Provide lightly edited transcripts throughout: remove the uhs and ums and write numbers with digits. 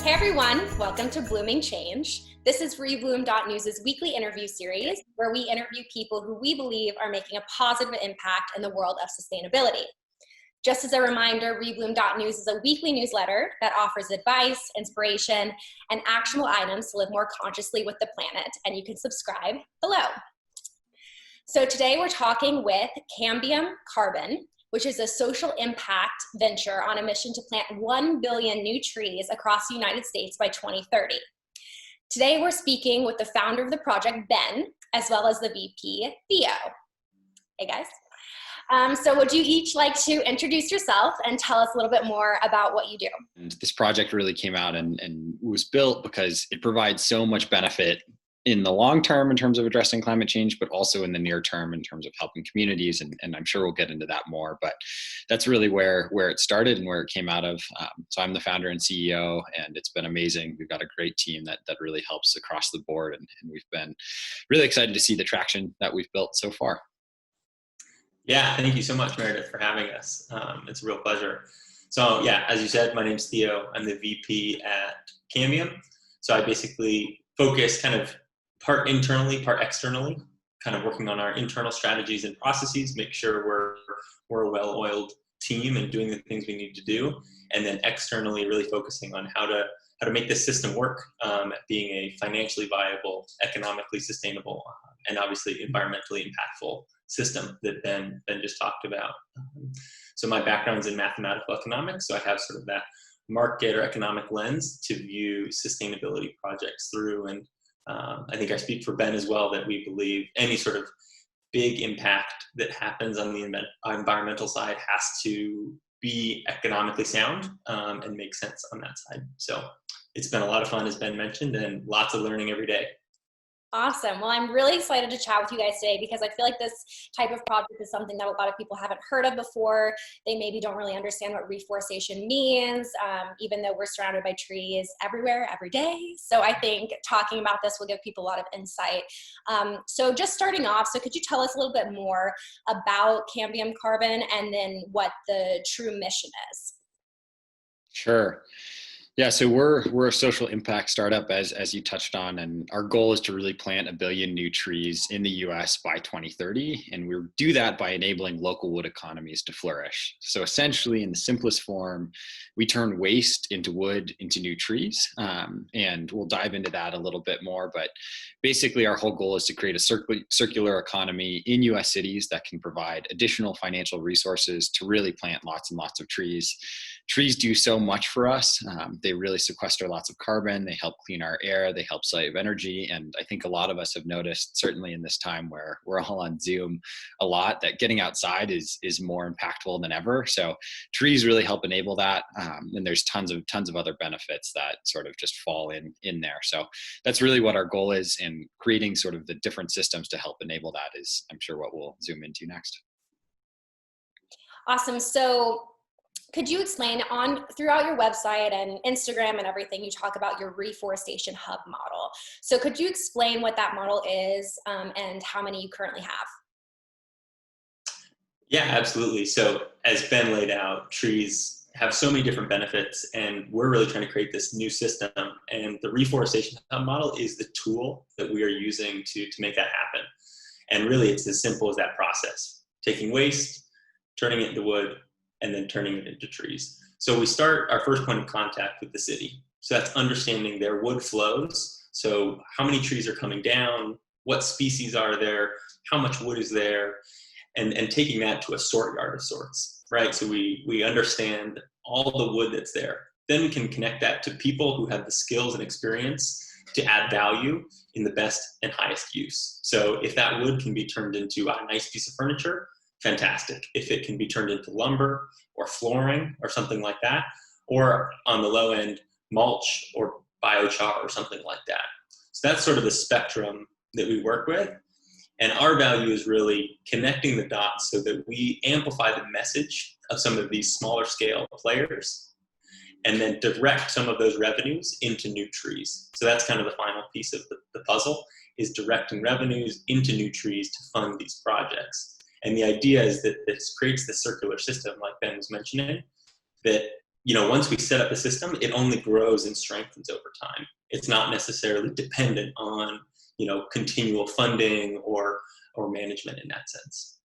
Hey everyone, welcome to Blooming Change. This is rebloom.news' weekly interview series where we interview people who we believe are making a positive impact in the world of sustainability. Just as a reminder, rebloom.news is a weekly newsletter that offers advice, inspiration, and actionable items to live more consciously with the planet, and you can subscribe below. So today we're talking with Cambium Carbon, which is a social impact venture on a mission to plant 1 billion new trees across the United States by 2030. Today, we're speaking with the founder of the project, Ben, as well as the VP, Theo. Hey, guys. So would you each like to introduce yourself and tell us a little bit more about what you do? And this project really came out and was built because it provides so much benefit in the long term in terms of addressing climate change, but also in the near term in terms of helping communities. And I'm sure we'll get into that more, but that's really where it started and where it came out of. So I'm the founder and CEO, and it's been amazing. We've got a great team that really helps across the board. And we've been really excited to see the traction that we've built so far. Yeah, thank you so much, Meredith, for having us. It's a real pleasure. So yeah, as you said, my name's Theo. I'm the VP at Cambium. So I basically focus kind of part internally, part externally, kind of working on our internal strategies and processes, make sure we're a well-oiled team and doing the things we need to do, and then externally really focusing on how to make this system work at being a financially viable, economically sustainable, and obviously environmentally impactful system that Ben just talked about. So my background's in mathematical economics, so I have sort of that market or economic lens to view sustainability projects through. And I think I speak for Ben as well, that we believe any sort of big impact that happens on the environmental side has to be economically sound and make sense on that side. So it's been a lot of fun, as Ben mentioned, and lots of learning every day. Awesome. Well, I'm really excited to chat with you guys today because I feel like this type of project is something that a lot of people haven't heard of before. They maybe don't really understand what reforestation means, even though we're surrounded by trees everywhere, every day. So I think talking about this will give people a lot of insight. So just starting off, so could you tell us a little bit more about Cambium Carbon and then what the true mission is? Sure. Yeah, so we're a social impact startup, as you touched on, and our goal is to really plant 1 billion new trees in the US by 2030, and we do that by enabling local wood economies to flourish. So essentially, in the simplest form, we turn waste into wood into new trees, and we'll dive into that a little bit more, but basically our whole goal is to create a circular economy in US cities that can provide additional financial resources to really plant lots and lots of trees. Trees do so much for us. They really sequester lots of carbon. They help clean our air. They help save energy. And I think a lot of us have noticed, certainly in this time where we're all on Zoom a lot, that getting outside is more impactful than ever. So trees really help enable that. And there's tons of other benefits that sort of just fall in there. So that's really what our goal is, in creating sort of the different systems to help enable that is, I'm sure, what we'll zoom into next. Awesome. So could you explain throughout your website and Instagram and everything, you talk about your reforestation hub model. So could you explain what that model is and how many you currently have? Yeah, absolutely. So as Ben laid out, trees have so many different benefits, and we're really trying to create this new system. And the reforestation hub model is the tool that we are using to make that happen. And really, it's as simple as that process: taking waste, turning it into wood, and then turning it into trees. So we start our first point of contact with the city. So that's understanding their wood flows. So how many trees are coming down, what species are there, how much wood is there, and taking that to a sort yard of sorts, right? So we understand all the wood that's there. Then we can connect that to people who have the skills and experience to add value in the best and highest use. So if that wood can be turned into a nice piece of furniture, fantastic. If it can be turned into lumber or flooring or something like that, or on the low end, mulch or biochar or something like that. So that's sort of the spectrum that we work with. And our value is really connecting the dots so that we amplify the message of some of these smaller scale players and then direct some of those revenues into new trees. So that's kind of the final piece of the puzzle, is directing revenues into new trees to fund these projects. And the idea is that this creates the circular system, like Ben was mentioning, that once we set up a system, it only grows and strengthens over time. It's not necessarily dependent on, continual funding or management in that sense.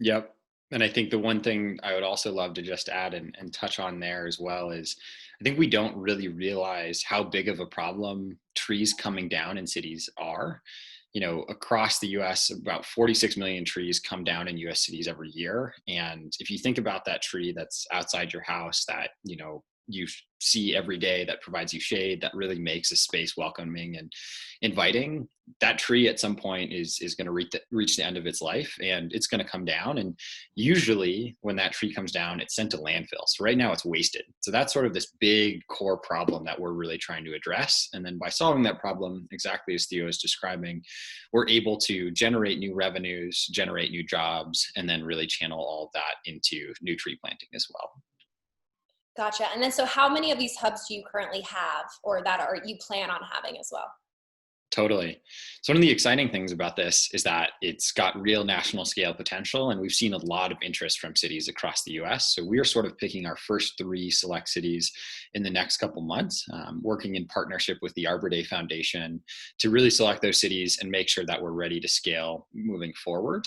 Yep. And I think the one thing I would also love to just add and touch on there as well is I think we don't really realize how big of a problem trees coming down in cities are. Across the US, about 46 million trees come down in US cities every year. And if you think about that tree that's outside your house that, you see every day, that provides you shade, that really makes a space welcoming and inviting, that tree at some point is going to reach the end of its life, and it's going to come down. And usually when that tree comes down, it's sent to landfill. So right now it's wasted. So that's sort of this big core problem that we're really trying to address. And then by solving that problem, exactly as Theo is describing, we're able to generate new revenues, generate new jobs, and then really channel all of that into new tree planting as well. Gotcha. And then, so how many of these hubs do you currently have, or that you plan on having as well? Totally. So one of the exciting things about this is that it's got real national scale potential, and we've seen a lot of interest from cities across the US. So we are sort of picking our first 3 select cities in the next couple months, working in partnership with the Arbor Day Foundation to really select those cities and make sure that we're ready to scale moving forward.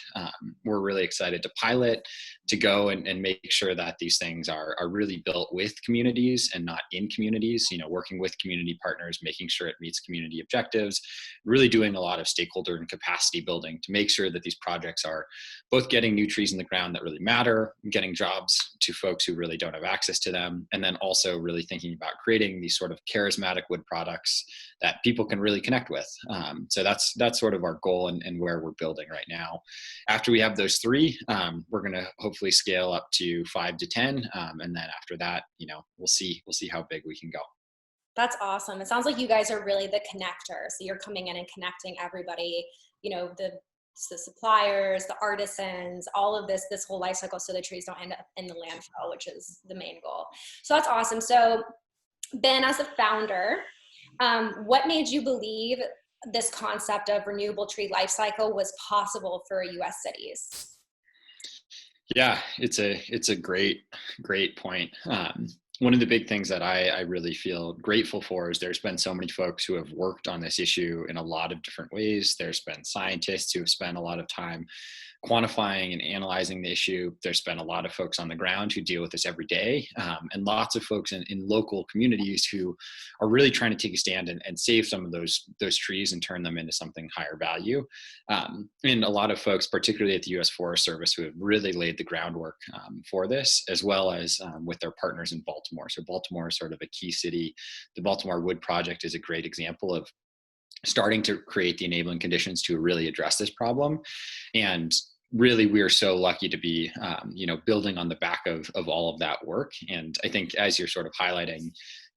We're really excited to pilot, to go and make sure that these things are really built with communities and not in communities, working with community partners, making sure it meets community objectives, really doing a lot of stakeholder and capacity building to make sure that these projects are both getting new trees in the ground that really matter, getting jobs to folks who really don't have access to them, and then also really thinking about creating these sort of charismatic wood products that people can really connect with. So that's sort of our goal and where we're building right now. After we have those 3, we're going to hopefully scale up to 5 to 10, and then after that, we'll see how big we can go. That's awesome. It sounds like you guys are really the connector. So you're coming in and connecting everybody, the suppliers, the artisans, all of this whole life cycle, so the trees don't end up in the landfill, which is the main goal. So that's awesome. So Ben, as a founder, what made you believe this concept of renewable tree life cycle was possible for US cities? Yeah, it's a great point. One of the big things that I really feel grateful for is there's been so many folks who have worked on this issue in a lot of different ways. There's been scientists who have spent a lot of time quantifying and analyzing the issue. There's been a lot of folks on the ground who deal with this every day, and lots of folks in local communities who are really trying to take a stand and save some of those trees and turn them into something higher value. And a lot of folks, particularly at the U.S. Forest Service, who have really laid the groundwork for this, as well as with their partners in Baltimore. So Baltimore is sort of a key city. The Baltimore Wood Project is a great example of starting to create the enabling conditions to really address this problem. And really, we are so lucky to be, building on the back of all of that work. And I think, as you're sort of highlighting,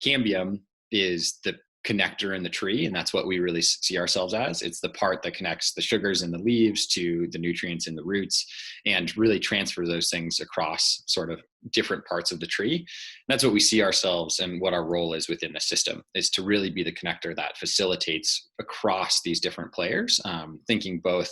Cambium is the connector in the tree, and that's what we really see ourselves as. It's the part that connects the sugars in the leaves to the nutrients in the roots, and really transfer those things across sort of different parts of the tree. And that's what we see ourselves, and what our role is within the system is to really be the connector that facilitates across these different players, thinking both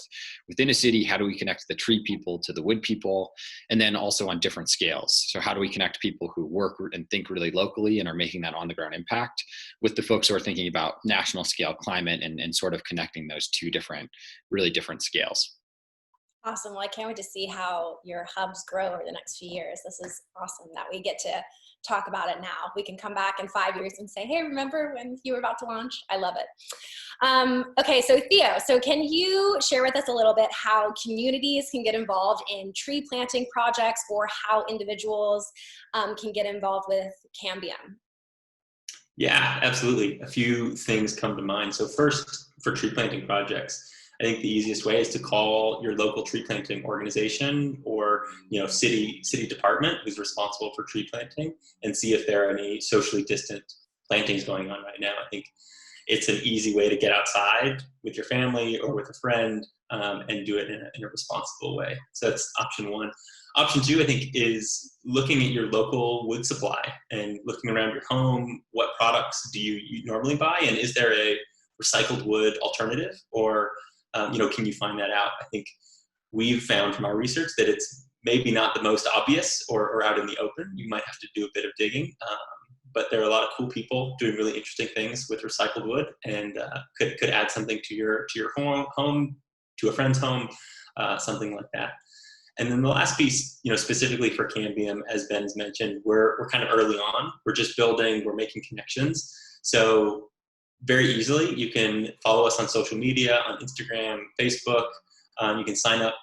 within a city, how do we connect the tree people to the wood people, and then also on different scales. So how do we connect people who work and think really locally and are making that on the ground impact with the folks who are thinking about national scale climate, and sort of connecting those 2 really different scales. Awesome. Well, I can't wait to see how your hubs grow over the next few years. This is awesome that we get to talk about it now. We can come back in 5 years and say, hey, remember when you were about to launch? I love it. Okay, so Theo, can you share with us a little bit how communities can get involved in tree planting projects, or how individuals can get involved with Cambium? Yeah, absolutely. A few things come to mind. So first, for tree planting projects, I think the easiest way is to call your local tree planting organization, or city department who's responsible for tree planting, and see if there are any socially distant plantings going on right now. I think it's an easy way to get outside with your family or with a friend, and do it in a responsible way. So that's option 1. Option 2, I think, is looking at your local wood supply and looking around your home. What products do you normally buy, and is there a recycled wood alternative, or can you find that out? I think we've found from our research that it's maybe not the most obvious or out in the open. You might have to do a bit of digging. But there are a lot of cool people doing really interesting things with recycled wood, and could add something to your home, to a friend's home, something like that. And then the last piece, specifically for Cambium, as Ben's mentioned, we're kind of early on. We're just building, we're making connections. So very easily, you can follow us on social media, on Instagram, Facebook. You can sign up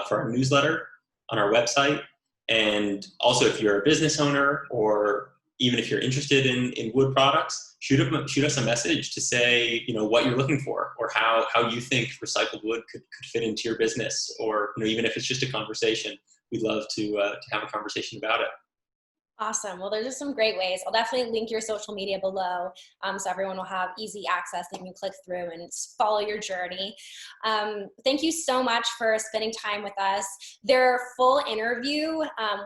for our newsletter on our website. And also, if you're a business owner, or even if you're interested in wood products, shoot us a message to say, what you're looking for, or how you think recycled wood could fit into your business, or even if it's just a conversation, we'd love to have a conversation about it. Awesome. Well, those are some great ways. I'll definitely link your social media below, so everyone will have easy access. They can click through and follow your journey. Thank you so much for spending time with us. Their full interview,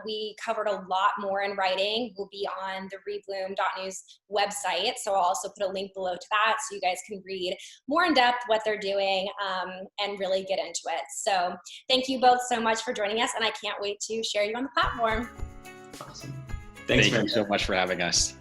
we covered a lot more in writing, will be on the rebloom.news website. So I'll also put a link below to that so you guys can read more in depth what they're doing, and really get into it. So thank you both so much for joining us, and I can't wait to share you on the platform. Awesome. Thank you so much for having us.